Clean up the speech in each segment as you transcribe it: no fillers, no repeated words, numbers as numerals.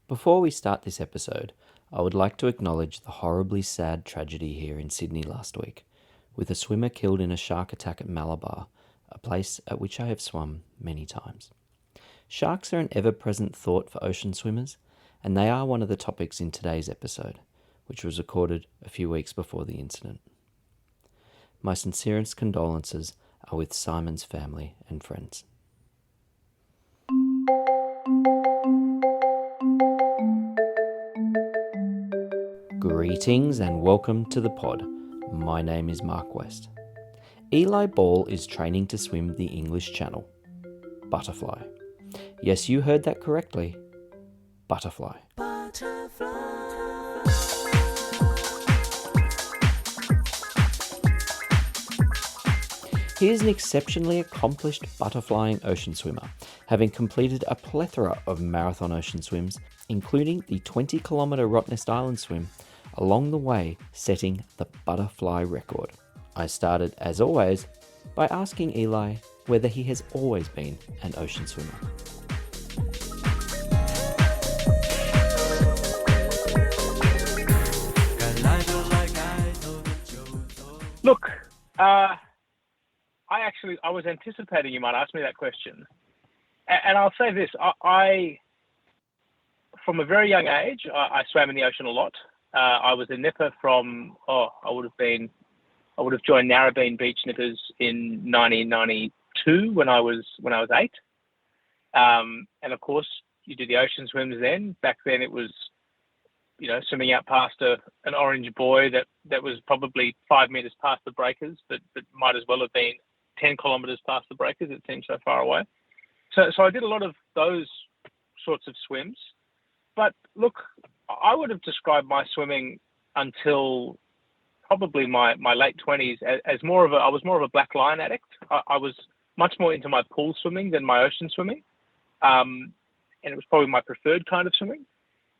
Before we start this episode, I would like to acknowledge the horribly sad tragedy here in Sydney last week, with a swimmer killed in a shark attack at Malabar, a place at which I have swum many times. Sharks are an ever-present thought for ocean swimmers, and they are one of the topics in today's episode, which was recorded a few weeks before the incident. My sincerest condolences are with Simon's family and friends. Greetings and welcome to the pod. My name is Mark West. Eli Ball is training to swim the English Channel. Butterfly. Yes, you heard that correctly. Butterfly. He is an exceptionally accomplished butterflying ocean swimmer, having completed a plethora of marathon ocean swims, including the 20-kilometre Rottnest Island swim, along the way setting the butterfly record. I started, as always, by asking Eli whether he has always been an ocean swimmer. Look, I was anticipating you might ask me that question, and I'll say this: I from a very young age, I swam in the ocean a lot. I was a nipper from I would have joined Narrabeen Beach Nippers in 1992 when I was 8, and of course you do the ocean swims then. Back then it was, swimming out past an orange buoy that was probably 5 meters past the breakers, but might as well have been 10 kilometers past the breakers. It seemed so far away. So I did a lot of those sorts of swims. But look, I would have described my swimming until probably my late 20s as I was more of a black line addict. I was much more into my pool swimming than my ocean swimming. And it was probably my preferred kind of swimming.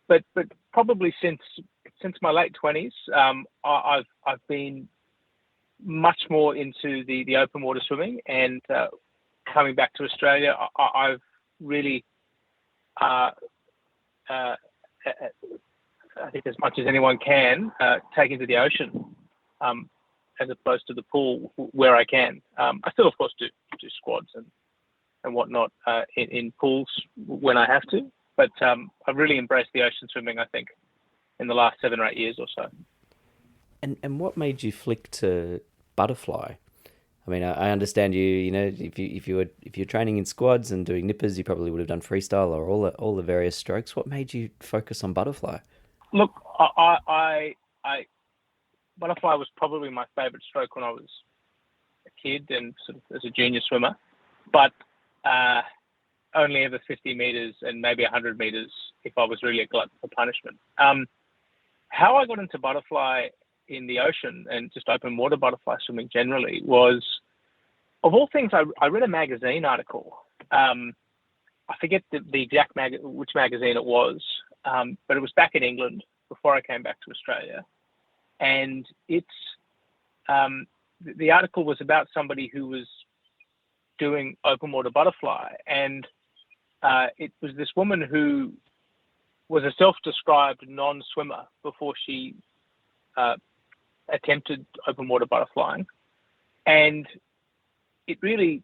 But probably since my late 20s, I've been much more into the open water swimming, and coming back to Australia, I've really, I think as much as anyone can, taken to the ocean as opposed to the pool where I can. I still, of course, do squads and whatnot in pools when I have to, but I've really embraced the ocean swimming, I think, in the last 7 or 8 years or so. And what made you flick to butterfly? I mean, I understand if you're training in squads and doing nippers, you probably would have done freestyle or all the various strokes. What made you focus on butterfly? Look, I butterfly was probably my favourite stroke when I was a kid and sort of as a junior swimmer, but only ever 50 meters and maybe 100 meters if I was really a glutton for punishment. How I got into butterfly in the ocean and just open water butterfly swimming generally was, of all things, I read a magazine article. I forget the exact which magazine it was, but it was back in England before I came back to Australia. And the article was about somebody who was doing open water butterfly. And it was this woman who was a self-described non-swimmer before she attempted open water butterflying. And it really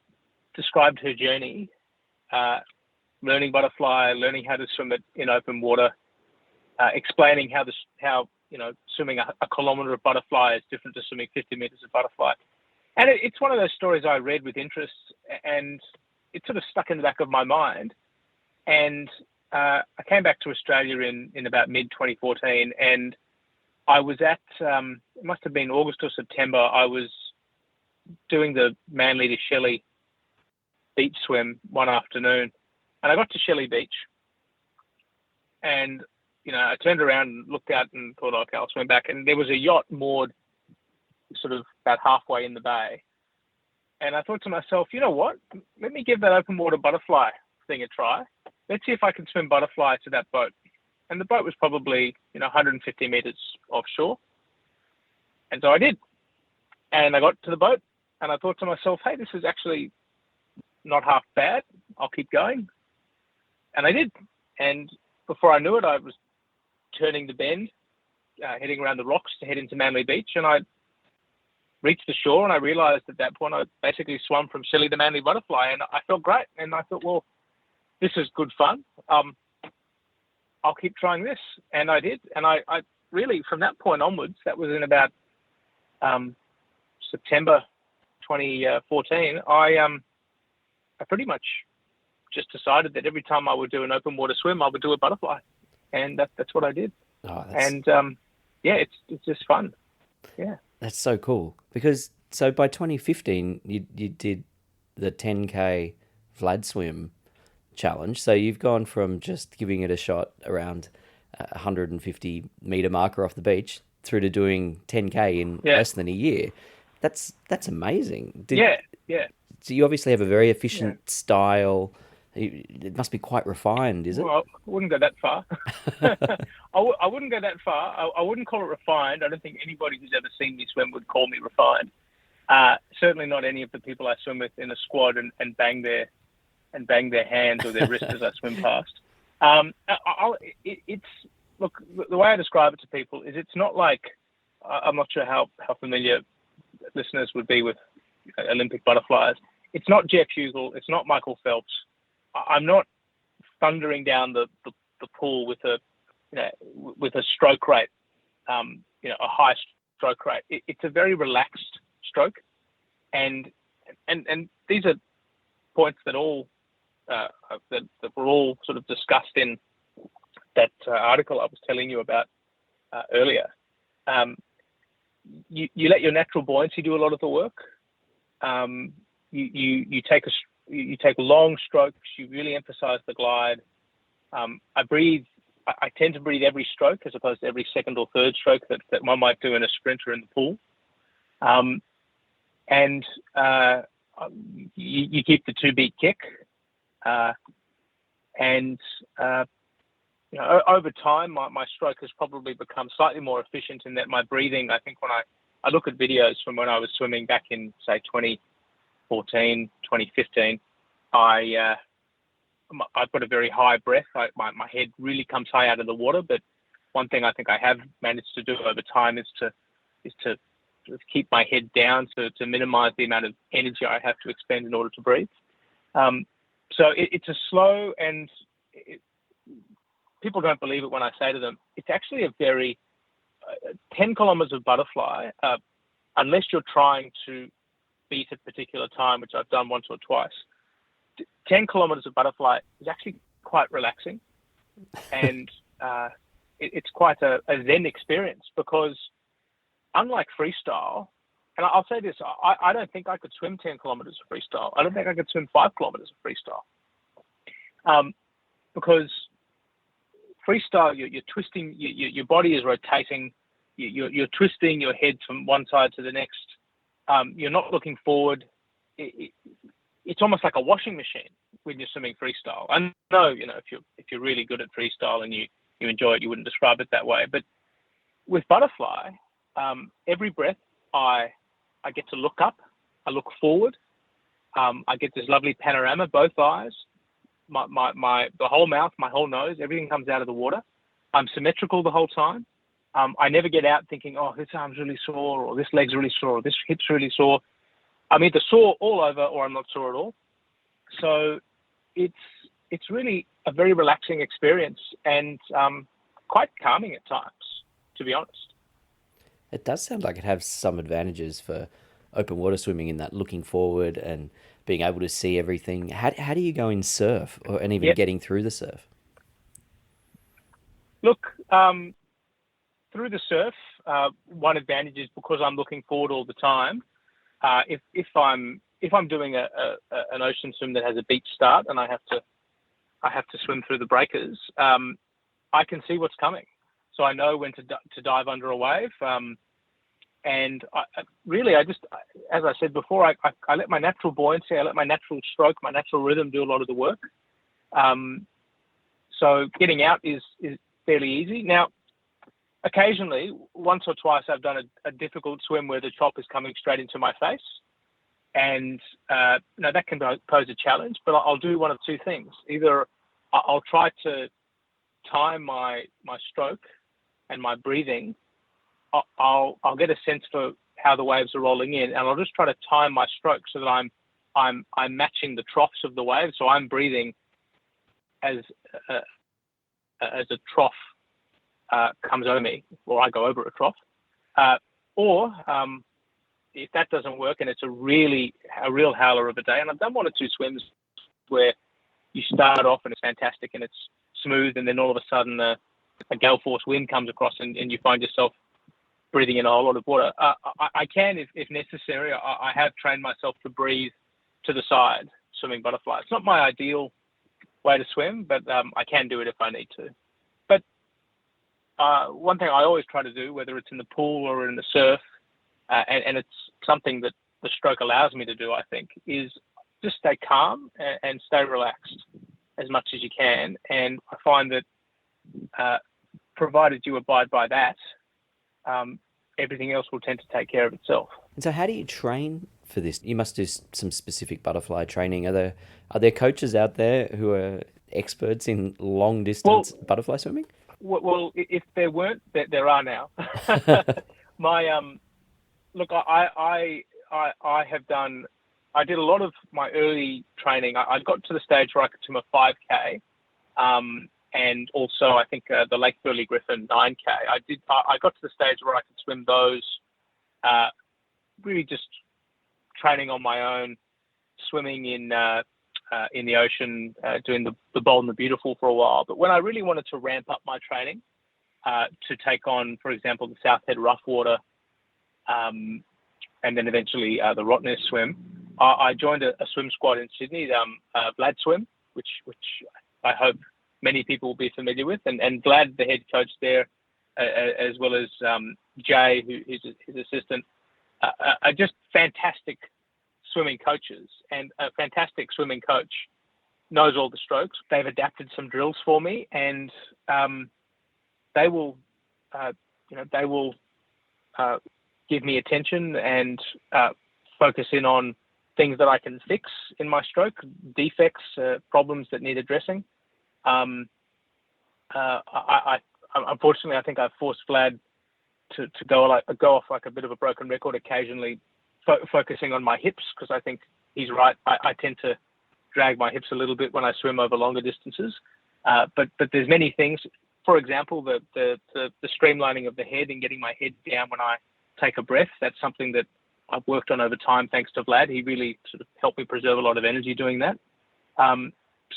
described her journey, learning butterfly, learning how to swim it in open water, explaining how swimming a kilometre of butterfly is different to swimming 50 metres of butterfly. And it's one of those stories I read with interest, and it sort of stuck in the back of my mind. And I came back to Australia in about mid-2014, and I was at, it must have been August or September, I was doing the Manly to Shelley beach swim one afternoon. And I got to Shelley Beach, and I turned around and looked out and thought, okay, I'll swim back. And there was a yacht moored sort of about halfway in the bay. And I thought to myself, you know what? Let me give that open water butterfly thing a try. Let's see if I can swim butterfly to that boat. And the boat was probably 150 meters offshore. And so I did. And I got to the boat and I thought to myself, hey, this is actually not half bad. I'll keep going. And I did. And before I knew it, I was turning the bend, heading around the rocks to head into Manly Beach, and I reached the shore, and I realised at that point I basically swum from silly to Manly butterfly, and I felt great. And I thought, well, this is good fun. I'll keep trying this, and I did. And I really, from that point onwards, that was in about September 2014. I pretty much just decided that every time I would do an open water swim, I would do a butterfly, and that's what I did. Oh, And yeah, it's just fun. Yeah. that's so cool. Because so by 2015, you did the 10K Vlad swim challenge. So you've gone from just giving it a shot around 150-meter marker off the beach through to doing 10K in less than a year. That's amazing. Yeah. So you obviously have a very efficient style. It must be quite refined, is it? Well, I wouldn't go that far. I wouldn't go that far. I wouldn't call it refined. I don't think anybody who's ever seen me swim would call me refined. Certainly not any of the people I swim with in a squad and bang their hands or their wrists as I swim past. Look, the way I describe it to people is it's not like, I'm not sure how familiar listeners would be with Olympic butterflies. It's not Jeff Hugel. It's not Michael Phelps. I'm not thundering down the pool with a stroke rate, a high stroke rate. It's a very relaxed stroke, and these are points that were all sort of discussed in that article I was telling you about earlier. You let your natural buoyancy do a lot of the work. You take long strokes. You really emphasize the glide. I tend to breathe every stroke as opposed to every second or third stroke that one might do in a sprint or in the pool. And you keep the 2-beat kick. Over time, my stroke has probably become slightly more efficient in that my breathing, I think when I look at videos from when I was swimming back in, say, 2014, 2015, I've got a very high breath. My head really comes high out of the water. But one thing I think I have managed to do over time is to keep my head down to minimize the amount of energy I have to expend in order to breathe. So it's a slow, and people don't believe it when I say to them, it's actually a very 10 kilometers of butterfly, unless you're trying to beat a particular time, which I've done once or twice. 10 kilometers of butterfly is actually quite relaxing, and it's quite a zen experience, because unlike freestyle, and I'll say this, I don't think I could swim 10 kilometers of freestyle. I don't think I could swim 5 kilometers of freestyle, because freestyle, you're twisting, your body is rotating, you're twisting your head from one side to the next. You're not looking forward. It's almost like a washing machine when you're swimming freestyle. I know, if you're really good at freestyle and you enjoy it, you wouldn't describe it that way. But with butterfly, every breath I get to look up, I look forward, I get this lovely panorama, both eyes, the whole mouth, my whole nose, everything comes out of the water. I'm symmetrical the whole time. I never get out thinking, oh, this arm's really sore, or this leg's really sore, or this hip's really sore. I'm either sore all over or I'm not sore at all. So it's really a very relaxing experience, and quite calming at times, to be honest. It does sound like it has some advantages for open water swimming in that looking forward and being able to see everything. How do you go in surf, and even getting through the surf? Look, through the surf, one advantage is because I'm looking forward all the time. If I'm doing an ocean swim that has a beach start and I have to swim through the breakers, I can see what's coming, so I know when to dive under a wave. And I just, as I said before, I let my natural buoyancy, I let my natural stroke, my natural rhythm do a lot of the work. So getting out is fairly easy. Now, occasionally, once or twice, I've done a difficult swim where the chop is coming straight into my face, and that can pose a challenge. But I'll do one of two things: either I'll try to time my stroke and my breathing, I'll get a sense for how the waves are rolling in, and I'll just try to time my stroke so that I'm matching the troughs of the wave. So I'm breathing as a trough comes over me, or I go over a trough. Or if that doesn't work and it's a real howler of a day, and I've done one or two swims where you start off and it's fantastic and it's smooth, and then all of a sudden a gale force wind comes across and you find yourself breathing in a whole lot of water. I can, if necessary, I have trained myself to breathe to the side, swimming butterfly. It's not my ideal way to swim, but I can do it if I need to. But one thing I always try to do, whether it's in the pool or in the surf, and it's something that the stroke allows me to do, I think, is just stay calm and stay relaxed as much as you can. And I find that provided you abide by that, everything else will tend to take care of itself. And so how do you train for this? You must do some specific butterfly training. Are there coaches out there who are experts in long distance butterfly swimming? Well, if there weren't, there are now. Look, I did a lot of my early training. I got to the stage where I could swim a 5K, and also I think the Lake Burley Griffin 9K. I got to the stage where I could swim those, really just training on my own, swimming in the ocean, doing the Bold and the Beautiful for a while. But when I really wanted to ramp up my training to take on, for example, the South Head Rough Water, and then eventually the Rottnest swim, I joined a swim squad in Sydney, Vlad Swim, which I hope many people will be familiar with, and Vlad, the head coach there, as well as Jay, who is his assistant, are just fantastic swimming coaches, and a fantastic swimming coach knows all the strokes. They've adapted some drills for me, and they will give me attention and focus in on things that I can fix in my stroke, defects, problems that need addressing. Unfortunately, I think I've forced Vlad to go off like a bit of a broken record occasionally, focusing on my hips, because I think he's right. I tend to drag my hips a little bit when I swim over longer distances. But there's many things. For example, the streamlining of the head and getting my head down when I take a breath. That's something that I've worked on over time, thanks to Vlad. He really sort of helped me preserve a lot of energy doing that.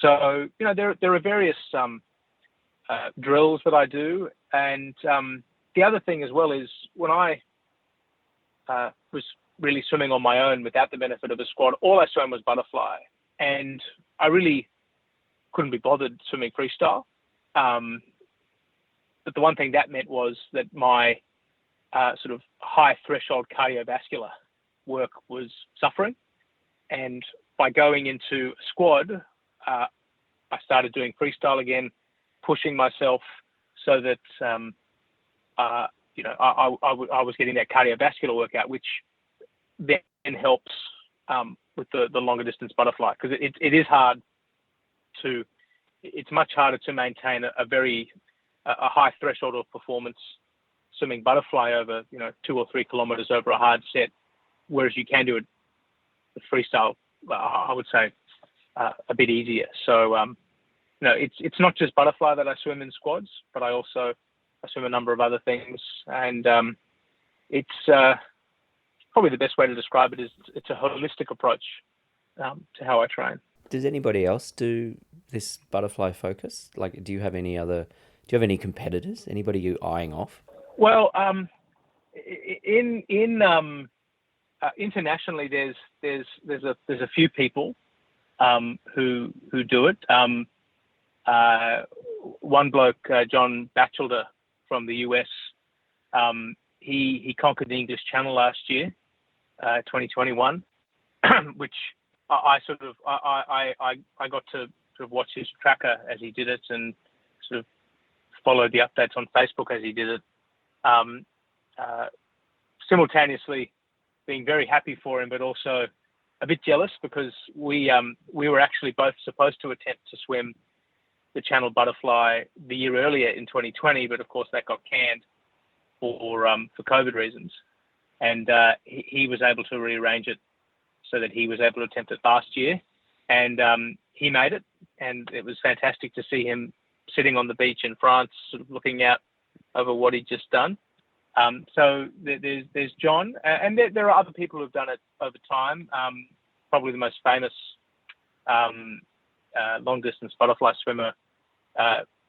So there are various drills that I do, and the other thing as well is when I was really swimming on my own without the benefit of a squad, all I swam was butterfly, and I really couldn't be bothered swimming freestyle. But the one thing that meant was that my sort of high threshold cardiovascular work was suffering, and by going into a squad, I started doing freestyle again, pushing myself so that I was getting that cardiovascular workout, which then helps with the longer distance butterfly, because it is hard to, it's much harder to maintain a high threshold of performance swimming butterfly over 2 or 3 kilometers over a hard set, whereas you can do it with freestyle, I would say, a bit easier. So it's not just butterfly that I swim in squads, but I swim a number of other things, and it's probably the best way to describe it is it's a holistic approach to how I train. Does anybody else do this butterfly focus? Like, do you have any competitors? Anybody you eyeing off? Well, internationally, there's a few people who do it. One bloke, John Batchelder from the US, he conquered the English Channel last year, 2021, which I got to sort of watch his tracker as he did it, and sort of followed the updates on Facebook as he did it. Simultaneously being very happy for him, but also a bit jealous, because we were actually both supposed to attempt to swim the Channel Butterfly the year earlier in 2020, but of course that got canned for COVID reasons. And he was able to rearrange it so that he was able to attempt it last year, and he made it. And it was fantastic to see him sitting on the beach in France, sort of looking out over what he'd just done. So there's John, and there are other people who've done it over time. Probably the most famous long-distance butterfly swimmer,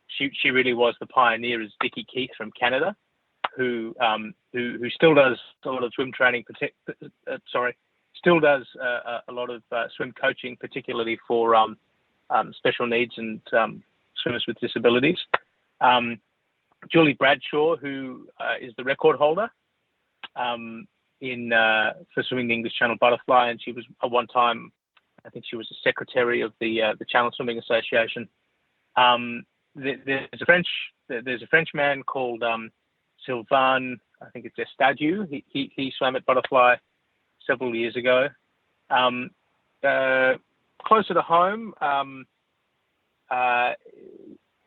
she really was the pioneer, is Vicky Keith from Canada, who still does a lot of swim training. Still does a lot of swim coaching, particularly for special needs and swimmers with disabilities. Julie Bradshaw, who is the record holder for swimming the English Channel Butterfly, and she was at one time, I think she was the secretary of the Channel Swimming Association. There's a Frenchman called Sylvain, I think it's Estadieu. He swam at Butterfly several years ago. Closer to home,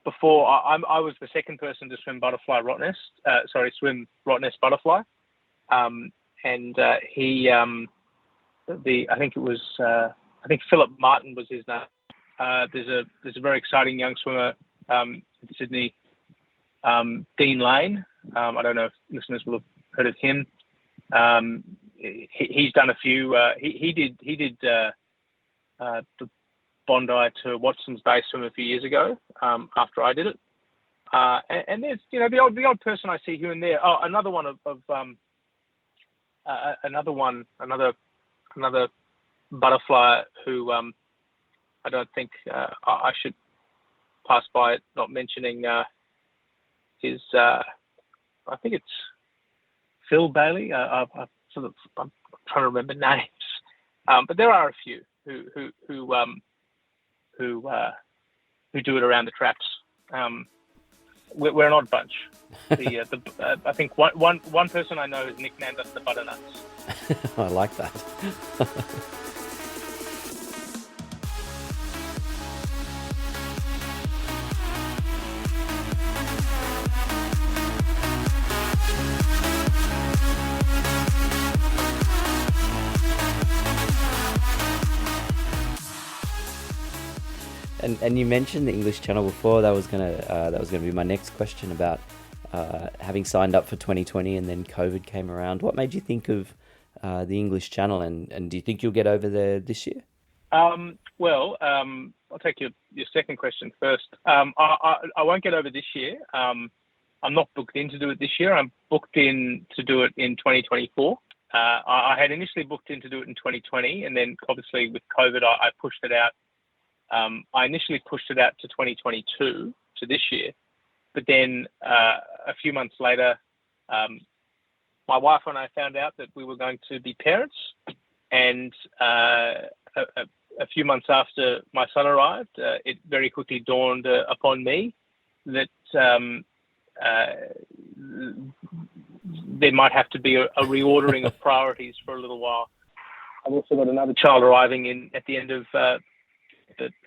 before I was the second person to swim swim Rottnest Butterfly, and I think Philip Martin was his name. There's a very exciting young swimmer in Sydney, Dean Lane. I don't know if listeners will have heard of him. He's done a few. He did the Bondi to Watson's Bay swim a few years ago, after I did it. And there's the odd person I see here and there. Oh, another butterfly who I don't think I should pass by it not mentioning is I think it's Phil Bailey. I'm trying to remember names, but there are a few who do it around the traps. We're an odd bunch. I think one person I know is nicknamed us the Butternuts. I like that. And you mentioned the English Channel before. That was gonna be my next question about having signed up for 2020 and then COVID came around. What made you think of the English Channel, and do you think you'll get over there this year? Well, I'll take your second question first. I won't get over this year. I'm not booked in to do it this year. I'm booked in to do it in 2024. I had initially booked in to do it in 2020, and then obviously with COVID, I pushed it out. I initially pushed it out to 2022, to this year, but then a few months later, my wife and I found out that we were going to be parents, and a few months after my son arrived, it very quickly dawned upon me that there might have to be a reordering of priorities for a little while. I've also got another child arriving at the end of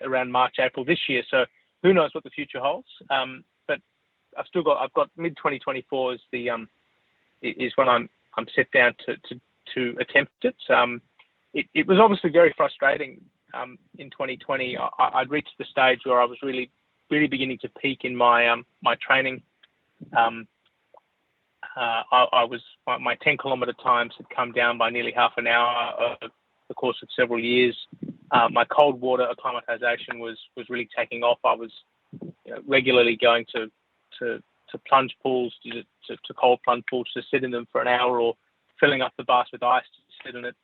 around March, April this year. So who knows what the future holds? But I've got mid 2024 is when I'm set down to attempt it. It was obviously very frustrating in 2020. I'd reached the stage where I was really beginning to peak in my my training. My 10 kilometer times had come down by nearly half an hour over the course of several years. My cold water acclimatization was really taking off. I was regularly going to plunge pools, to cold plunge pools, to sit in them for an hour, or filling up the bath with ice to sit in it.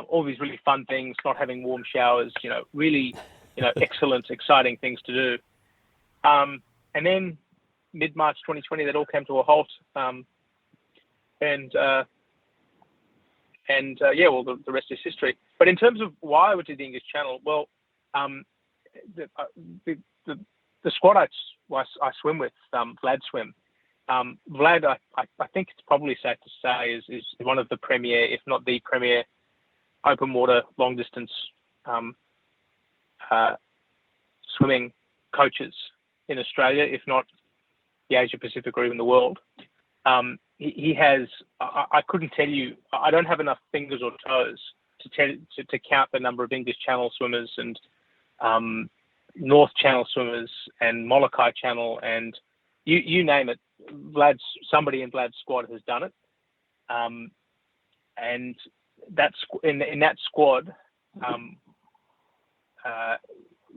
All these really fun things, not having warm showers, really, excellent, exciting things to do. And then mid-March 2020, that all came to a halt. The rest is history. But in terms of why I went to the English Channel, well, the squad I swim with, Vlad Swim. Vlad, I think it's probably safe to say is one of the premier, if not the premier, open water long distance swimming coaches in Australia, if not the Asia Pacific or even the world. He has. I couldn't tell you. I don't have enough fingers or toes to count the number of English Channel swimmers and North Channel swimmers and Molokai Channel and you name it. Somebody in Vlad's squad has done it, and that's in that squad.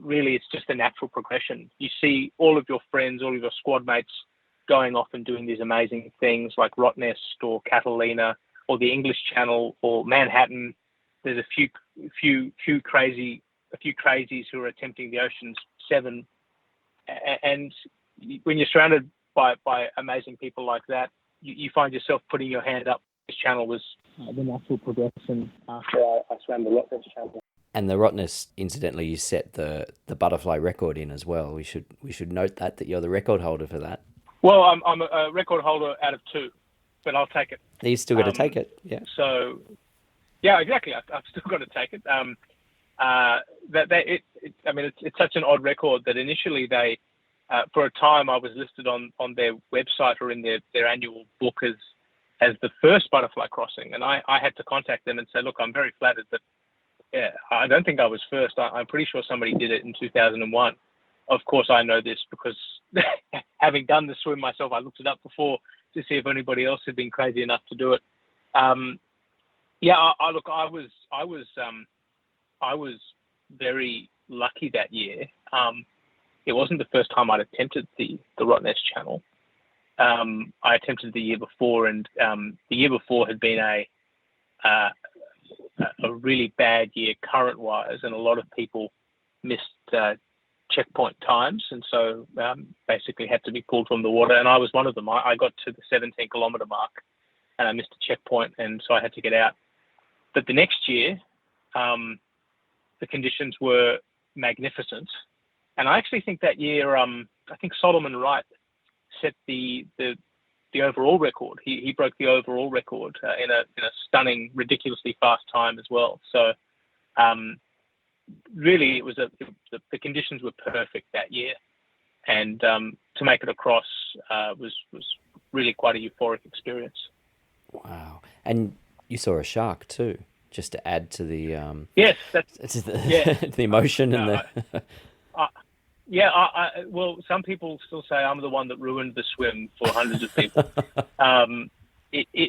Really, it's just a natural progression. You see all of your friends, all of your squad mates going off and doing these amazing things like Rottnest or Catalina or the English Channel or Manhattan. There's a few crazies who are attempting the Ocean's 7. And when you're surrounded by amazing people like that, you find yourself putting your hand up. This channel was the natural progression after I swam the Rottnest Channel. And the Rottnest, incidentally, you set the butterfly record in as well. We should note that you're the record holder for that. Well, I'm a record holder out of 2, but I'll take it. You still got to take it, yeah. So, yeah, exactly. I've still got to take it. It's such an odd record that initially they, for a time, I was listed on their website or in their annual book as the first butterfly crossing, and I had to contact them and say, look, I'm very flattered, but yeah, I don't think I was first. I'm pretty sure somebody did it in 2001. Of course, I know this because having done the swim myself, I looked it up before to see if anybody else had been crazy enough to do it. I was very lucky that year. It wasn't the first time I'd attempted the Rottnest Channel. I attempted the year before, and the year before had been a really bad year current-wise, and a lot of people missed checkpoint times, and so basically had to be pulled from the water, and I was one of them. I got to the 17-kilometre mark, and I missed a checkpoint, and so I had to get out. But the next year, the conditions were magnificent, and I actually think that year, I think Solomon Wright set the overall record. He broke the overall record in a stunning, ridiculously fast time as well. So really, it was the conditions were perfect that year, and to make it across was really quite a euphoric experience. Wow! And you saw a shark too, just to add to the yes, the emotion and the. Well, some people still say I'm the one that ruined the swim for hundreds of people.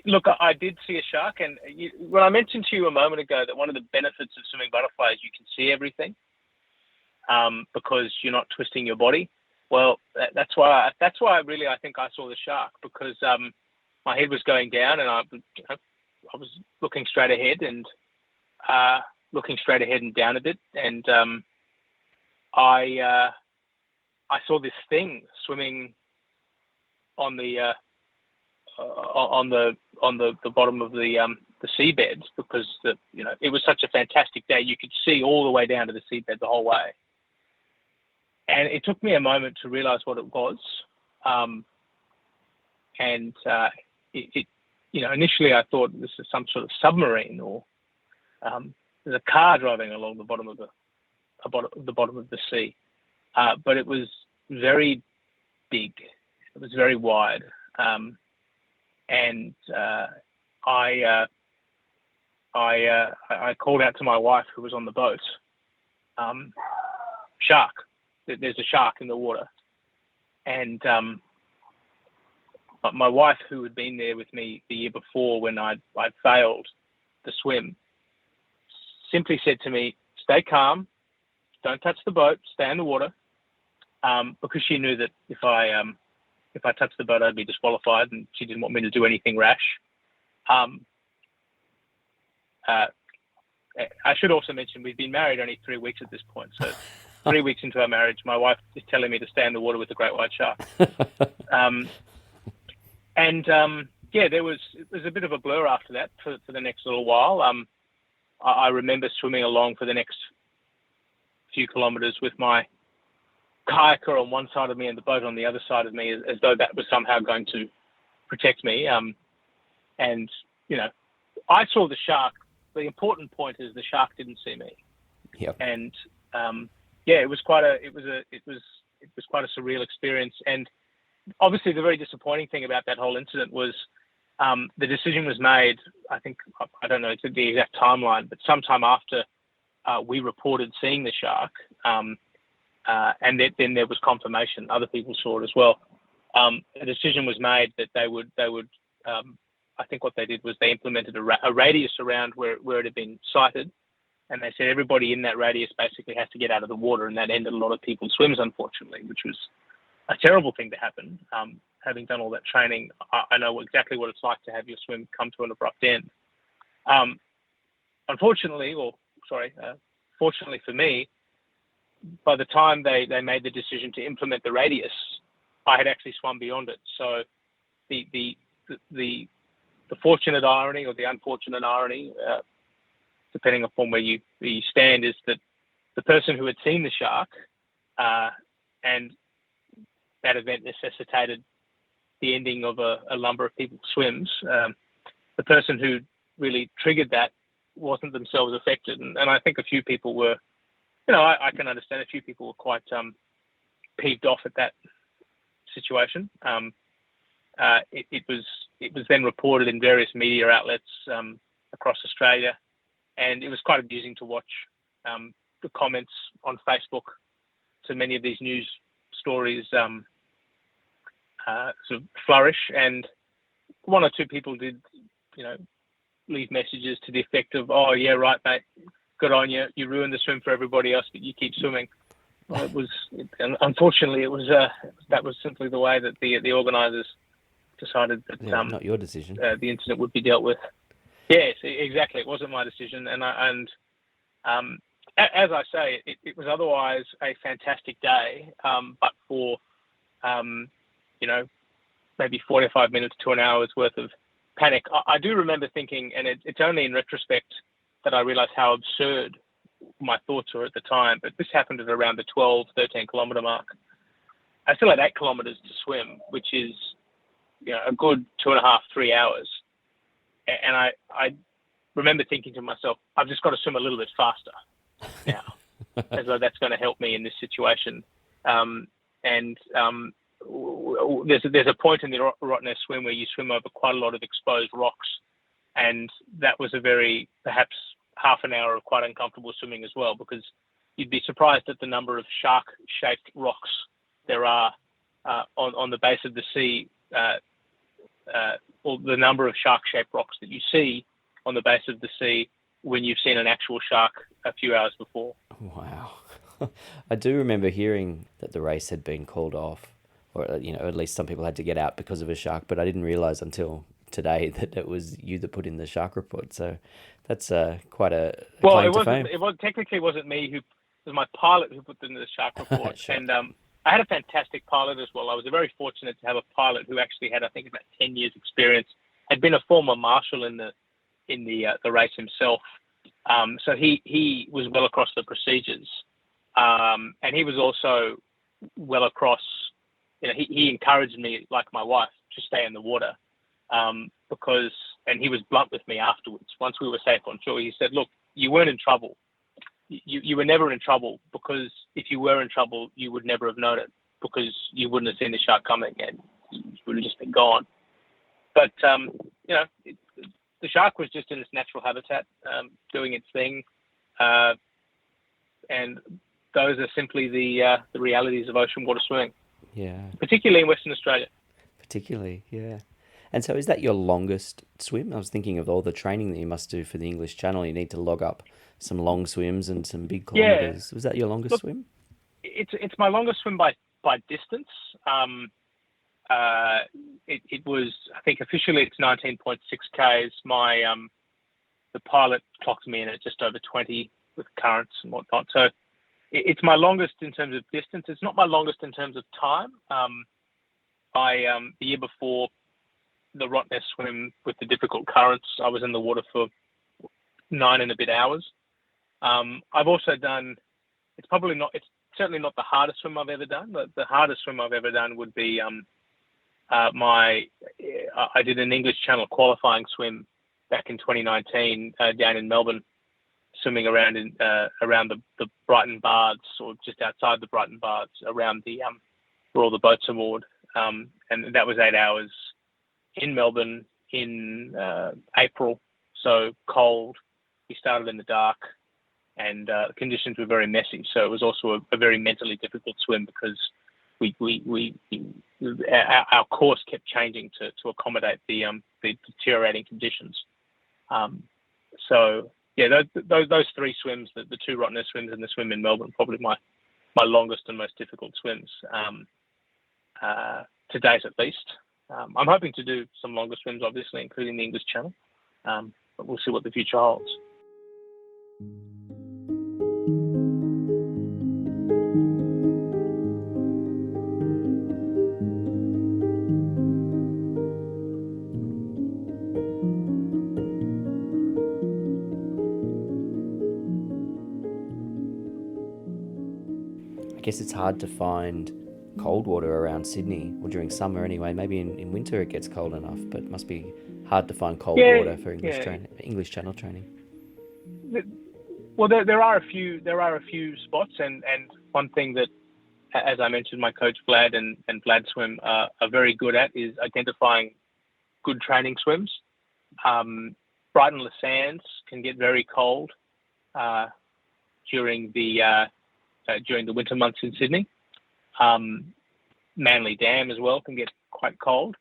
Look, I did see a shark, and when I mentioned to you a moment ago that one of the benefits of swimming butterfly is you can see everything because you're not twisting your body. Well, that's why really I think I saw the shark, because my head was going down, and I was looking straight ahead and down a bit, and I saw this thing swimming on the bottom of the seabed, because it was such a fantastic day. You could see all the way down to the seabed the whole way, and it took me a moment to realize what it was. Initially I thought this is some sort of submarine, or there's a car driving along the bottom of the sea. But it was very big. It was very wide, and I called out to my wife, who was on the boat. Shark! There's a shark in the water, and my wife, who had been there with me the year before when I'd failed the swim, simply said to me, "Stay calm. Don't touch the boat. Stay in the water," because she knew that if I touched the boat, I'd be disqualified, and she didn't want me to do anything rash. I should also mention we've been married only 3 weeks at this point, so 3 weeks into our marriage, my wife is telling me to stay in the water with the great white shark. It was a bit of a blur after that for the next little while. I remember swimming along for the next few kilometers with my kayaker on one side of me and the boat on the other side of me, as though that was somehow going to protect me. I saw the shark. The important point is the shark didn't see me. Yep. And it was it was quite a surreal experience. And obviously, the very disappointing thing about that whole incident was the decision was made. I think, I don't know the exact timeline, but sometime after we reported seeing the shark, and then there was confirmation. Other people saw it as well. A decision was made that they would. I think what they did was they implemented a radius around where it had been sighted, and they said everybody in that radius basically has to get out of the water, and that ended a lot of people's swims, unfortunately, which was a terrible thing to happen. Having done all that training, I know exactly what it's like to have your swim come to an abrupt end. Fortunately for me, by the time they made the decision to implement the radius, I had actually swum beyond it. So the fortunate irony or the unfortunate irony, depending upon where you stand, is that the person who had seen the shark and that event necessitated the ending of a number of people's swims, the person who really triggered that wasn't themselves affected. And I think a few people were, I can understand a few people were quite peeved off at that situation. It was then reported in various media outlets across Australia, and it was quite amusing to watch the comments on Facebook to many of these news stories sort of flourish. And one or two people did, leave messages to the effect of, "Oh yeah, right, mate, good on you. You ruined the swim for everybody else, but you keep swimming." Well, unfortunately, that was simply the way that the organisers decided that not your decision. The incident would be dealt with. Yes, exactly. It wasn't my decision, and as I say, it was otherwise a fantastic day, but for maybe 45 minutes to an hour's worth of panic. I do remember thinking, and it's only in retrospect that I realised how absurd my thoughts were at the time, but this happened at around the 12, 13 kilometre mark. I still had 8 kilometres to swim, which is a good 2.5, 3 hours. And I remember thinking to myself, I've just got to swim a little bit faster now, as though that's going to help me in this situation. There's a point in the Rottnest swim where you swim over quite a lot of exposed rocks, and that was a very, perhaps half an hour of quite uncomfortable swimming as well, because you'd be surprised at the number of shark-shaped rocks there are on the base of the sea, or the number of shark-shaped rocks that you see on the base of the sea when you've seen an actual shark a few hours before. Wow. I do remember hearing that the race had been called off, or at least some people had to get out because of a shark, but I didn't realise until today that it was you that put in the shark report. So that's quite a claim to fame. Technically wasn't me it was my pilot who put in the shark report. Sure. And I had a fantastic pilot as well. I was very fortunate to have a pilot who actually had, I think, about 10 years experience, had been a former marshal in the race himself. So he was well across the procedures. And he was also well across, he encouraged me, like my wife, to stay in the water, because, and he was blunt with me afterwards. Once we were safe on shore, he said, "Look, you weren't in trouble. You were never in trouble, because if you were in trouble, you would never have known it, because you wouldn't have seen the shark coming and you would have just been gone." But, the shark was just in its natural habitat, doing its thing. And those are simply the realities of ocean water swimming. Yeah. Particularly in Western Australia. Particularly, yeah. And so is that your longest swim? I was thinking of all the training that you must do for the English Channel. You need to log up some long swims and some big kilometres. Yeah. Was that your longest swim? It's my longest swim by distance. It was, I think officially it's 19.6 Ks. The pilot clocked me in at just over 20 with currents and whatnot. So it's my longest in terms of distance. It's not my longest in terms of time. The year before the Rottnest swim with the difficult currents, I was in the water for 9 and a bit hours. I've also done, it's certainly not the hardest swim I've ever done. The hardest swim I've ever done would be I did an English Channel qualifying swim back in 2019 down in Melbourne. swimming around around the Brighton Baths, or just outside the Brighton Baths, around where all the boats are moored. And that was 8 hours in Melbourne in April, so cold. We started in the dark, and conditions were very messy. So it was also a very mentally difficult swim, because our course kept changing to accommodate the deteriorating conditions. So yeah, those three swims, the two Rottnest swims and the swim in Melbourne, probably my longest and most difficult swims to date, at least. I'm hoping to do some longer swims, obviously, including the English Channel, but we'll see what the future holds. I guess it's hard to find cold water around Sydney, or during summer anyway. Maybe in winter it gets cold enough, but it must be hard to find cold water for English Channel training. Well, there are a few spots, and one thing that, as I mentioned, my coach Vlad and Vlad Swim are very good at is identifying good training swims. Brighton Les Sands can get very cold during the winter months in Sydney. Manly Dam as well can get quite cold.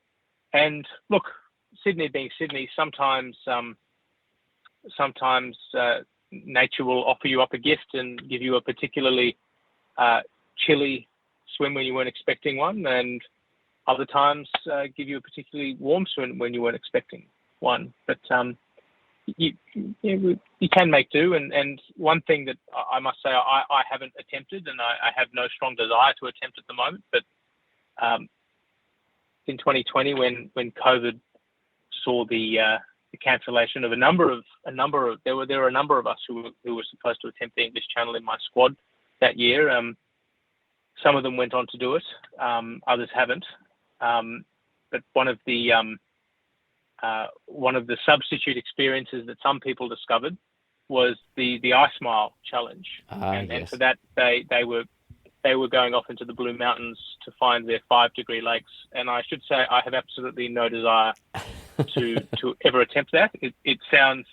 And look, Sydney being Sydney, sometimes nature will offer you up a gift and give you a particularly chilly swim when you weren't expecting one, and other times give you a particularly warm swim when you weren't expecting one. But you can make do, and one thing that I must say I haven't attempted, and I have no strong desire to attempt at the moment, but in 2020, when COVID saw the cancellation of a number of there were a number of us who were supposed to attempt the English Channel in my squad that year. Some of them went on to do it, others haven't. But one of the substitute experiences that some people discovered was the Ice Mile challenge, and for that they were going off into the Blue Mountains to find their 5-degree lakes. And I should say I have absolutely no desire to ever attempt that. It sounds.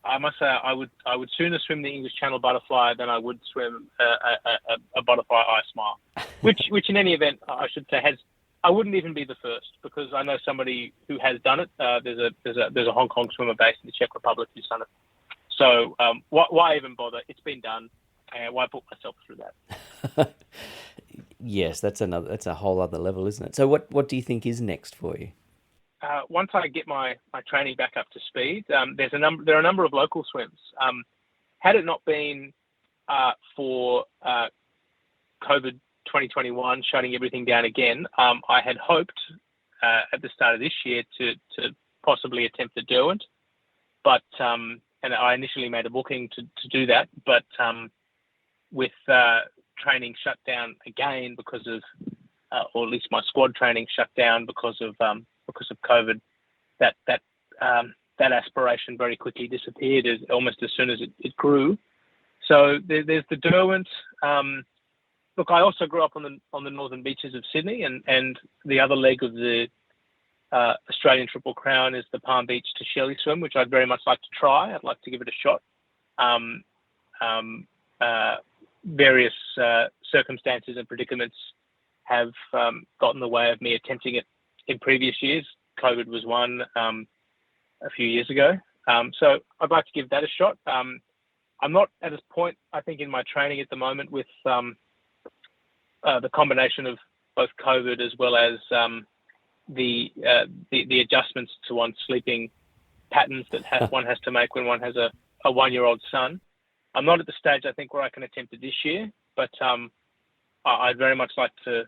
I must say I would sooner swim the English Channel butterfly than I would swim a butterfly Ice Mile, which in any event I should say I wouldn't even be the first, because I know somebody who has done it. There's a Hong Kong swimmer based in the Czech Republic who's done it. So why even bother? It's been done. Why put myself through that? Yes, that's a whole other level, isn't it? So what do you think is next for you? Once I get my training back up to speed, there are a number of local swims. Had it not been for COVID 2021 shutting everything down again, I had hoped at the start of this year to possibly attempt the Derwent, but and I initially made a booking to do that, but with training shut down again because of, or at least my squad training shut down because of COVID, that aspiration very quickly disappeared almost as soon as it grew. So there's the Derwent. Look, I also grew up on the northern beaches of Sydney, and the other leg of the Australian Triple Crown is the Palm Beach to Shelley swim, which I'd very much like to try. I'd like to give it a shot. Various circumstances and predicaments have got in the way of me attempting it in previous years. COVID was one a few years ago. So I'd like to give that a shot. I'm not at this point, I think, in my training at the moment with the combination of both COVID as well as the adjustments to one's sleeping patterns that one has to make when one has a 1-year-old son. I'm not at the stage, I think, where I can attempt it this year, but I'd very much like to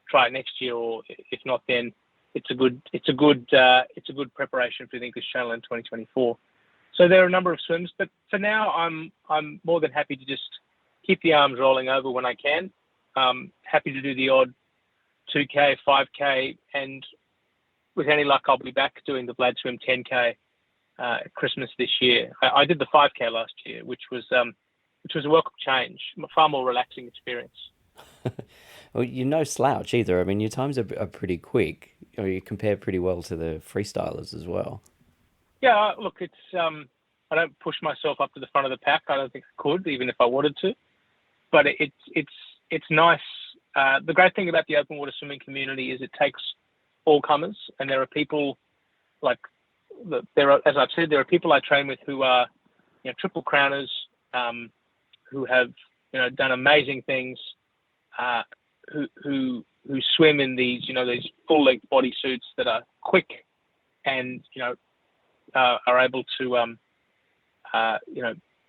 try it next year, or if not, then it's a good preparation for the English Channel in 2024. So there are a number of swims, but for now, I'm more than happy to just keep the arms rolling over when I can. Happy to do the odd 2K, 5K, and with any luck, I'll be back doing the Vlad Swim 10K at Christmas this year. I did the 5K last year, which was a welcome change, a far more relaxing experience. Well, you're no slouch either. I mean, your times are pretty quick. You compare pretty well to the freestylers as well. Yeah, look, it's I don't push myself up to the front of the pack. I don't think I could, even if I wanted to. But it's nice. The great thing about the open water swimming community is it takes all comers, and there are people like as I've said, there are people I train with who are triple crowners, who have done amazing things, who swim in these these full length bodysuits that are quick and are able to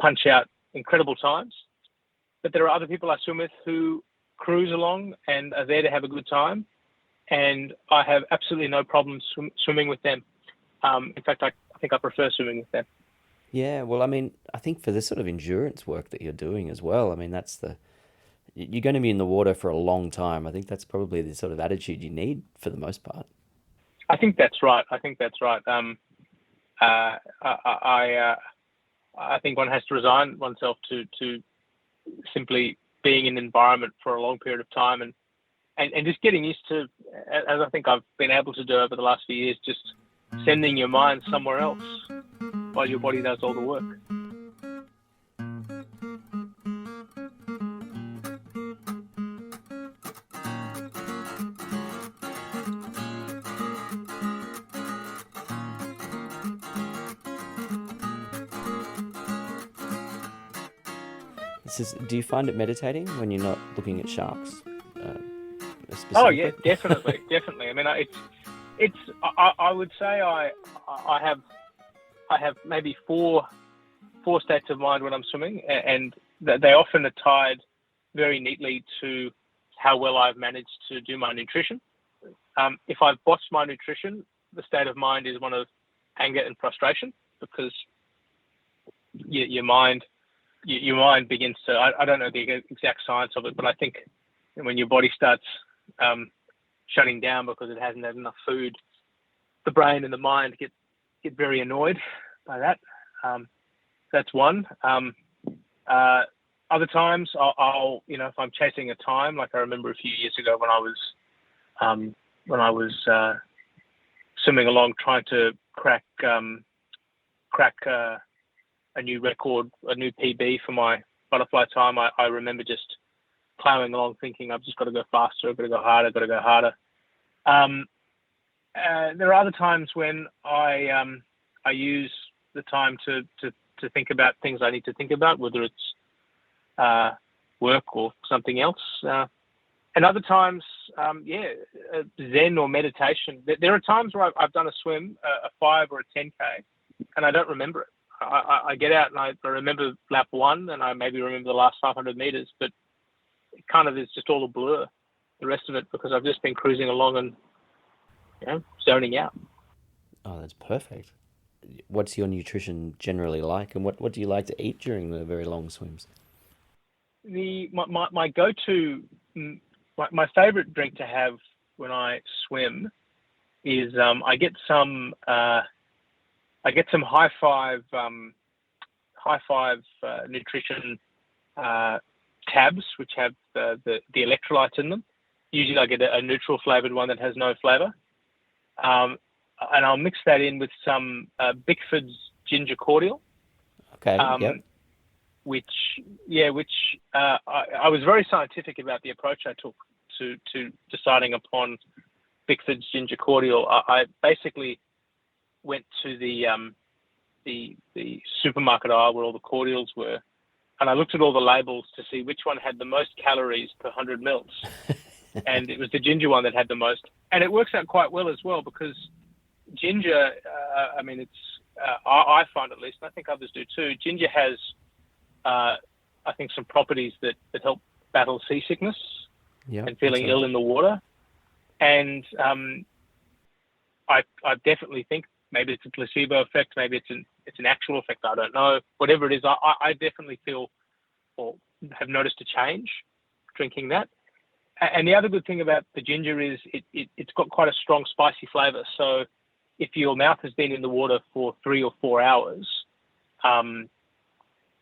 punch out incredible times. But there are other people I swim with who cruise along and are there to have a good time, and I have absolutely no problem swimming with them. In fact, I think I prefer swimming with them. Yeah, well, I mean, I think for the sort of endurance work that you're doing as well, I mean, you're going to be in the water for a long time. I think that's probably the sort of attitude you need for the most part. I think that's right. I think one has to resign oneself to simply being in an environment for a long period of time and just getting used to, as I think I've been able to do over the last few years, just sending your mind somewhere else while your body does all the work. Do you find it meditating when you're not looking at sharks, Oh yeah, specifically? definitely. I mean, it's. I would say I have maybe four states of mind when I'm swimming, and they often are tied very neatly to how well I've managed to do my nutrition. If I've botched my nutrition, the state of mind is one of anger and frustration, because your mind begins to. I don't know the exact science of it, but I think when your body starts shutting down because it hasn't had enough food, the brain and the mind get very annoyed by that. That's one. Other times, I'll if I'm chasing a time, like I remember a few years ago when I was swimming along trying to crack a new record, a new PB for my butterfly time. I remember just plowing along thinking, I've just got to go faster, I've got to go harder, I've got to go harder. There are other times when I use the time to think about things I need to think about, whether it's work or something else. And other times, Zen or meditation. There are times where I've done a swim, a 5 or a 10K, and I don't remember it. I get out and I remember lap 1, and I maybe remember the last 500 meters, but it kind of is just all a blur, the rest of it, because I've just been cruising along and zoning out. Oh, that's perfect. What's your nutrition generally like, and what do you like to eat during the very long swims? My go-to, my favorite drink to have when I swim is I get some high five nutrition tabs, which have the electrolytes in them. Usually I get a neutral flavored one that has no flavor. And I'll mix that in with some Bickford's ginger cordial. Okay, yep. Which I was very scientific about the approach I took to deciding upon Bickford's ginger cordial. I basically went to the supermarket aisle where all the cordials were, and I looked at all the labels to see which one had the most calories per 100 mils. And it was the ginger one that had the most. And it works out quite well as well, because ginger, I find, at least, and I think others do too, ginger has, I think, some properties that help battle seasickness and feeling ill in the water. And I definitely think maybe it's a placebo effect, maybe it's an actual effect, I don't know. Whatever it is, I definitely feel or have noticed a change drinking that. And the other good thing about the ginger is it's got quite a strong spicy flavor. So if your mouth has been in the water for 3 or 4 hours,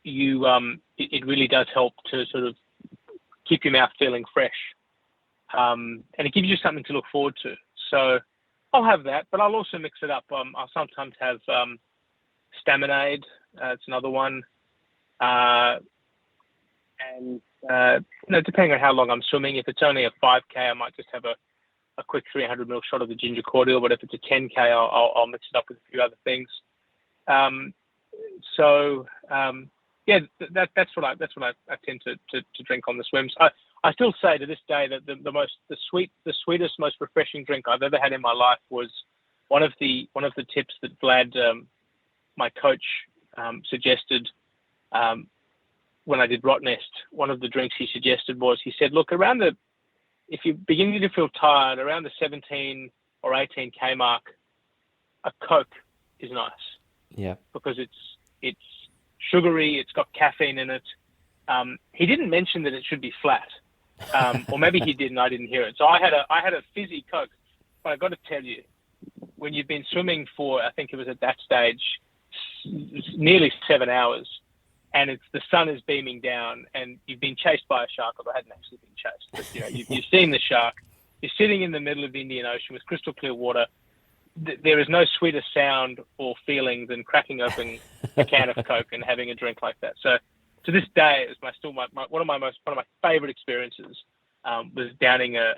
it really does help to sort of keep your mouth feeling fresh, and it gives you something to look forward to. So I'll have that, but I'll also mix it up. I'll sometimes have Staminade. It's another one, and depending on how long I'm swimming, if it's only a 5K, I might just have a quick 300 ml shot of the ginger cordial. But if it's a 10K, I'll mix it up with a few other things. That's what I tend to drink on the swims. I still say to this day that the sweetest, most refreshing drink I've ever had in my life was one of the tips that Vlad, my coach, suggested when I did Rottnest. One of the drinks he suggested was, he said, look, if you're beginning to feel tired, around the 17 or 18K mark, a Coke is nice. Yeah. Because it's sugary, it's got caffeine in it. He didn't mention that it should be flat, or maybe he did and I didn't hear it. So I had a fizzy Coke, but I got to tell you, when you've been swimming for, I think it was at that stage, nearly 7 hours, and the sun is beaming down, and you've been chased by a shark, although I hadn't actually been chased, but you've seen the shark. You're sitting in the middle of the Indian Ocean with crystal clear water. There is no sweeter sound or feeling than cracking open a can of Coke and having a drink like that. So to this day, it was one of my favorite experiences. Was downing a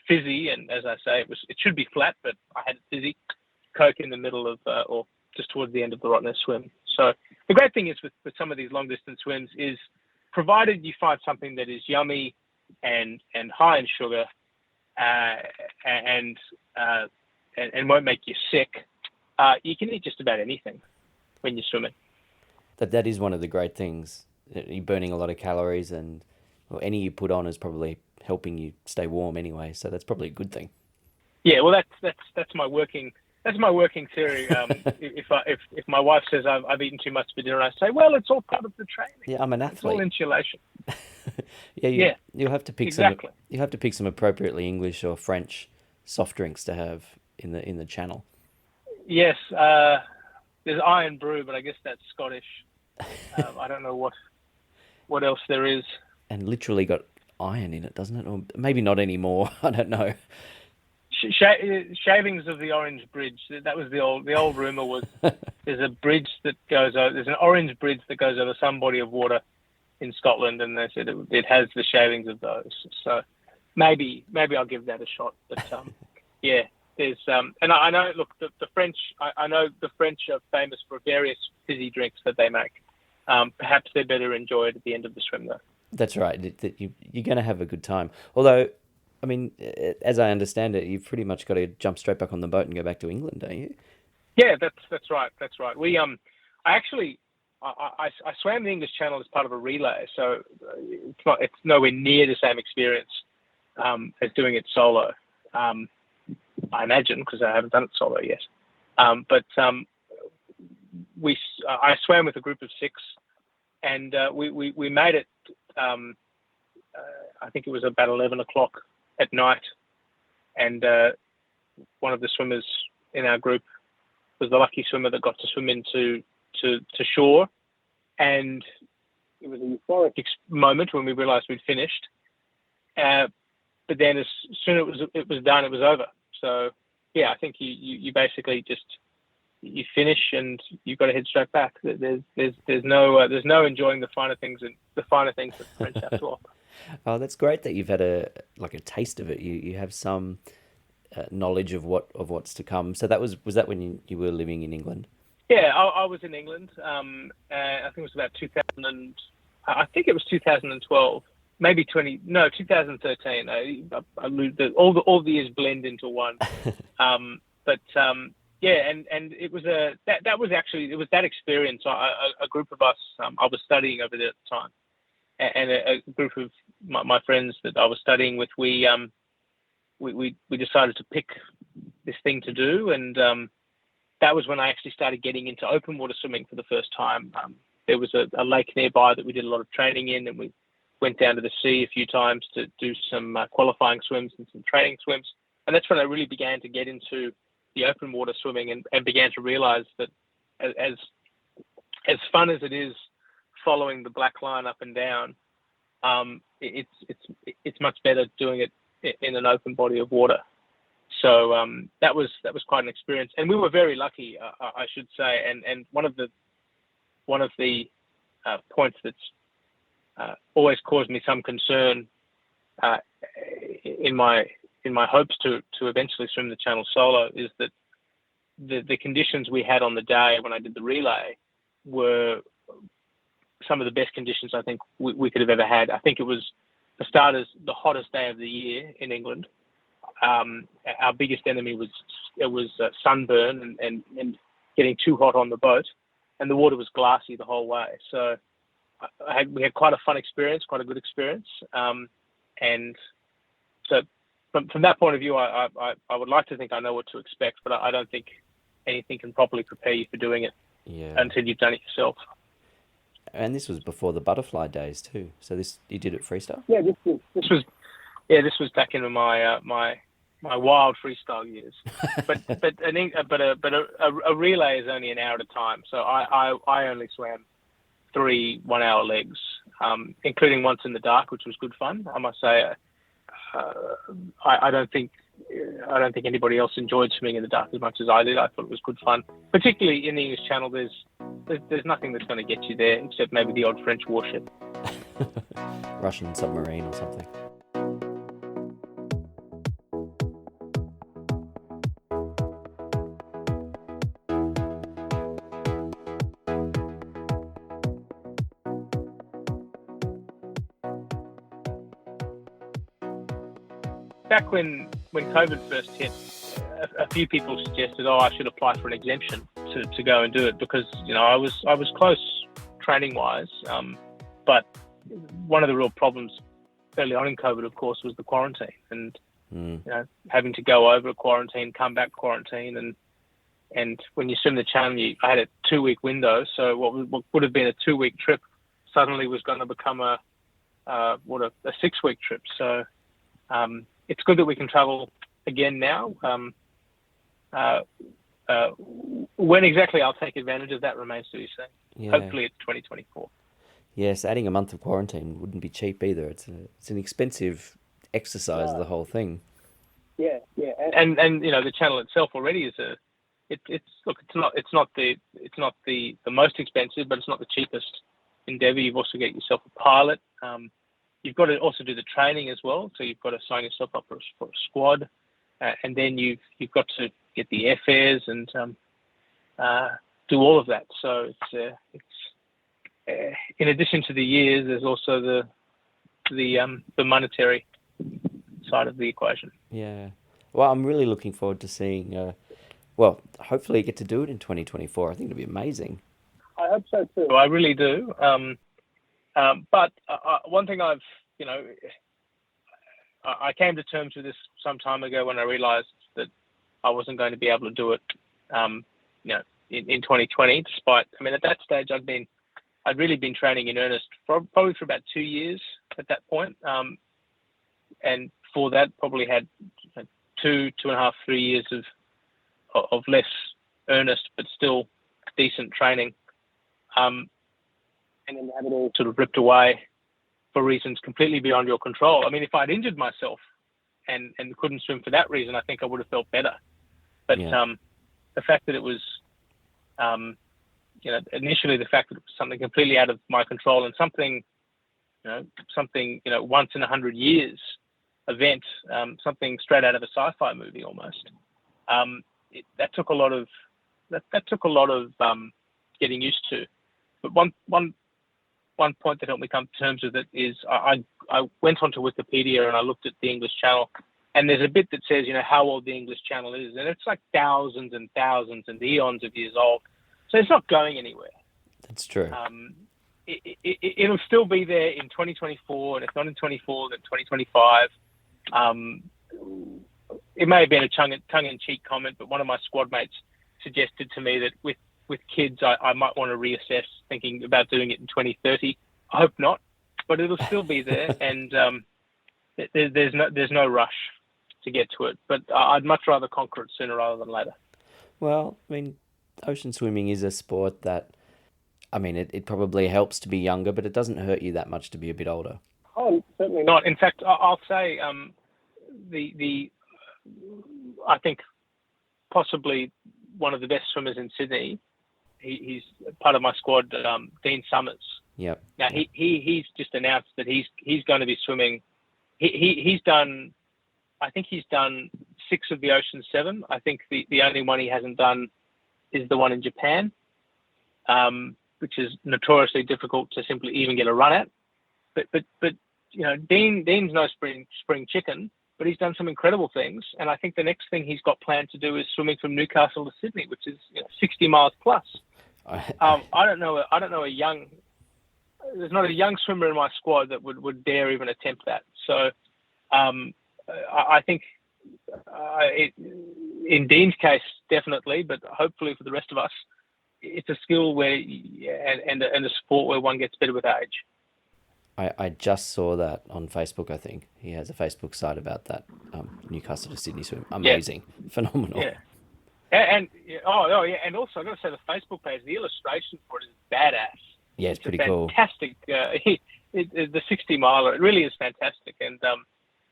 fizzy, and as I say, it should be flat, but I had a fizzy Coke in the middle of or just towards the end of the Rottnest swim. So the great thing is with some of these long distance swims is, provided you find something that is yummy and high in sugar and won't make you sick, you can eat just about anything when you're swimming. That is one of the great things. You're burning a lot of calories, and any you put on is probably helping you stay warm anyway. So that's probably a good thing. Yeah, well, that's my working theory. If my wife says I've eaten too much for dinner, I say, well, it's all part of the training. Yeah, I'm an athlete. It's all insulation. You'll have to pick exactly. You have to pick some appropriately English or French soft drinks to have in the channel. Yes, there's Iron Brew, but I guess that's Scottish. I don't know what else there is. And literally got iron in it, doesn't it? Or maybe not anymore. I don't know. Shavings of the Orange Bridge. That was the old rumor was there's a bridge that goes over. There's an orange bridge that goes over some body of water in Scotland, and they said it has the shavings of those. So maybe I'll give that a shot. But yeah, there's and I know. Look, the French. I know the French are famous for various fizzy drinks that they make. Perhaps they're better enjoyed at the end of the swim, though. That's right. You're going to have a good time. Although, I mean, as I understand it, you've pretty much got to jump straight back on the boat and go back to England, don't you? Yeah, that's right. That's right. I swam the English Channel as part of a relay, so it's nowhere near the same experience as doing it solo. I imagine, because I haven't done it solo yet. But I swam with a group of 6, and we made it. I think it was about 11 o'clock at night, and one of the swimmers in our group was the lucky swimmer that got to swim into shore, and it was a euphoric moment when we realised we'd finished. But then as soon as it was done, it was over. So yeah, I think you basically just you finish and you've got to head straight back. There's no enjoying the finer things that the French have to offer. Oh, that's great that you've had a taste of it. You have some knowledge of what's to come. So was that when you were living in England? Yeah, I was in England. I think it was about 2000. I think it was 2012, maybe 2013. I lose all the years blend into one. Yeah, and it was that was actually, it was that experience. A group of us, I was studying over there at the time, and a group of my friends that I was studying with, we decided to pick this thing to do, and that was when I actually started getting into open water swimming for the first time. There was a lake nearby that we did a lot of training in, and we went down to the sea a few times to do some qualifying swims and some training swims, and that's when I really began to get into the open water swimming and began to realize that as fun as it is following the black line up and down, it's much better doing it in an open body of water. So that was quite an experience, and we were very lucky, I should say. And one of the points that's always caused me some concern in my hopes to eventually swim the channel solo is that the conditions we had on the day when I did the relay were some of the best conditions I think we could have ever had. I think it was, for starters, the hottest day of the year in England. Our biggest enemy was sunburn and getting too hot on the boat, and the water was glassy the whole way. So we had quite a fun experience, quite a good experience, and so from that point of view, I would like to think I know what to expect, but I don't think anything can properly prepare you for doing it until you've done it yourself. And this was before the butterfly days too. So you did it freestyle? Yeah, this was back in my my wild freestyle years. But a relay is only an hour at a time. So I only swam 3 1-hour legs, including once in the dark, which was good fun. I must say, I don't think anybody else enjoyed swimming in the dark as much as I did. I thought it was good fun, particularly in the English Channel. There's nothing that's going to get you there except maybe the odd French warship, Russian submarine or something. Back when COVID first hit, a few people suggested, I should apply for an exemption to go and do it because I was close training wise, but one of the real problems early on in COVID, of course, was the quarantine and having to go over quarantine, come back quarantine, and when you swim the channel, I had a 2-week window, so what would have been a 2-week trip suddenly was going to become a 6-week trip. So it's good that we can travel again now. When exactly I'll take advantage of that remains to be seen. Yeah. Hopefully it's 2024. Yes, adding a month of quarantine wouldn't be cheap either. It's an expensive exercise, the whole thing. Yeah. And the channel itself already is it's not the most expensive, but it's not the cheapest endeavor. You've also got yourself a pilot. You've got to also do the training as well. So you've got to sign yourself up for a squad, and then you've got to get the airfares and do all of that. So it's in addition to the years, there's also the monetary side of the equation. Yeah. Well, I'm really looking forward to seeing. Hopefully, you get to do it in 2024. I think it'll be amazing. I hope so too. I really do. But one thing I came to terms with this some time ago when I realized that I wasn't going to be able to do it, in 2020, despite, at that stage, I'd really been training in earnest probably for about 2 years at that point. And for that, probably had 2.5, 3 years of less earnest, but still decent training. And then have it all sort of ripped away for reasons completely beyond your control. If I'd injured myself and couldn't swim for that reason, I think I would have felt better. But the fact that it was, initially the fact that it was something completely out of my control and something once in 100 years event, something straight out of a sci-fi movie almost. That took a lot of getting used to. But one point that helped me come to terms with it is I went onto Wikipedia and I looked at the English Channel, and there's a bit that says, how old the English Channel is, and it's like thousands and thousands and eons of years old. So it's not going anywhere. That's true. It'll still be there in 2024, and if not in 24, then 2025. It may have been a tongue-in-cheek comment, but one of my squad mates suggested to me that with kids, I might want to reassess thinking about doing it in 2030. I hope not, but it'll still be there, and there's no rush. to get to it. But I'd much rather conquer it sooner rather than later. Well, I mean, ocean swimming is a sport that, I mean, it probably helps to be younger, but it doesn't hurt you that much to be a bit older. Oh, certainly not. In fact, I'll say the I think possibly one of the best swimmers in Sydney. He's part of my squad, Dean Summers. Yep. Now he's just announced that he's going to be swimming. He's done. I think he's done 6 of the Ocean 7. I think the only one he hasn't done is the one in Japan, which is notoriously difficult to simply even get a run at. But you know, Dean's no spring chicken, but he's done some incredible things. And I think the next thing he's got planned to do is swimming from Newcastle to Sydney, which is 60 miles plus. I don't know a young. There's not a young swimmer in my squad that would dare even attempt that. So I think in Dean's case, definitely, but hopefully for the rest of us, it's a skill where and a sport where one gets better with age. I just saw that on Facebook, I think. He has a Facebook site about that Newcastle to Sydney swim. Amazing. Yeah. Phenomenal. Yeah. And and also I've got to say the Facebook page, the illustration for it is badass. Yeah, it's pretty cool. Fantastic. The 60 miler, it really is fantastic. And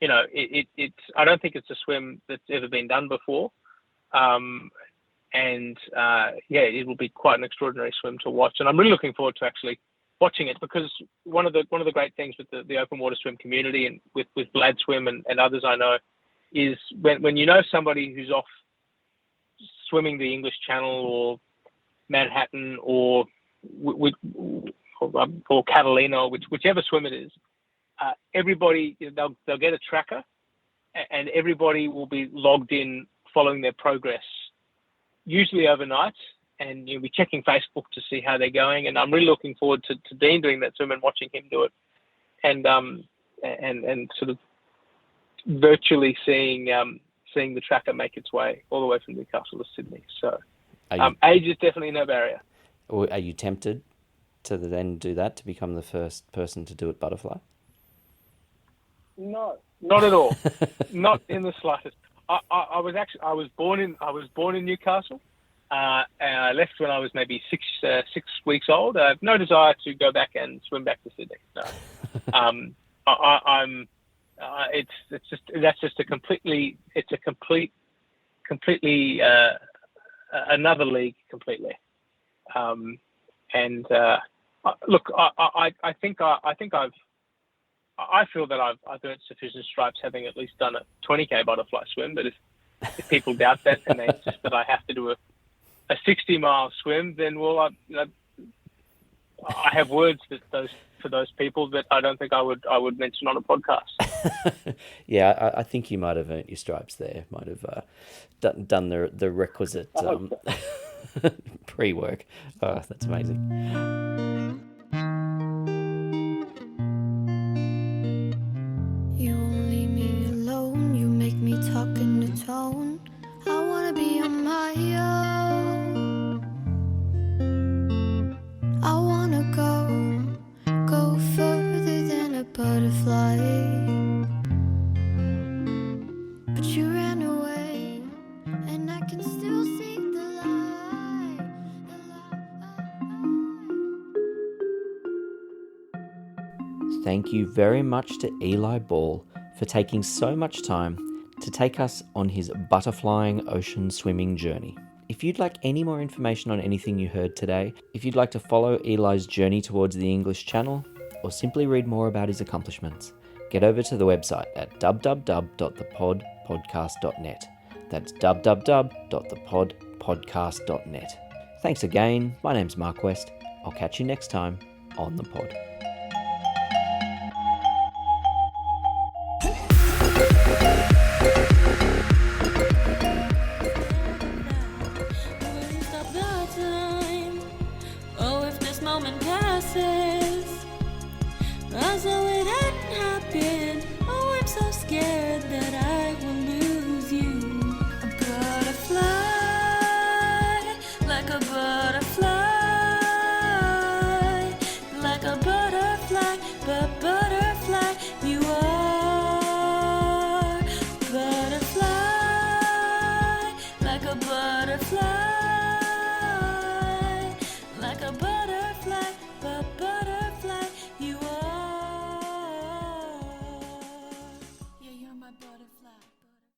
it's I don't think it's a swim that's ever been done before. It will be quite an extraordinary swim to watch. And I'm really looking forward to actually watching it, because one of the great things with the open water swim community and with Blad Swim and others I know is when you know somebody who's off swimming the English Channel or Manhattan or Catalina, or whichever swim it is, everybody, they'll get a tracker, and everybody will be logged in following their progress, usually overnight, and you'll be checking Facebook to see how they're going. And I'm really looking forward to Dean doing that swim and watching him do it, and sort of virtually seeing the tracker make its way all the way from Newcastle to Sydney. So age is definitely no barrier. Or are you tempted to then do that, to become the first person to do it butterfly? No, not at all. Not in the slightest. I was born in Newcastle, and I left when I was maybe 6 weeks old. I have no desire to go back and swim back to Sydney. No. That's just a completely another league completely. Look, I feel that I've earned sufficient stripes having at least done a 20k butterfly swim. But if people doubt that and they insist that I have to do a 60-mile swim, then I have words for those people that I don't think I would mention on a podcast. Yeah, I think you might have earned your stripes there. Might have done the requisite pre-work. Oh, that's amazing. You won't leave me alone. You make me talk in the tone. I wanna be on my own. I wanna go further than a butterfly. But you ran away, and I can still see the light. Thank you very much to Eli Ball for taking so much time to take us on his butterflying ocean swimming journey. If you'd like any more information on anything you heard today, if you'd like to follow Eli's journey towards the English Channel, or simply read more about his accomplishments, get over to the website at www.thepodpodcast.net. That's www.thepodpodcast.net. Thanks again. My name's Mark West. I'll catch you next time on the pod.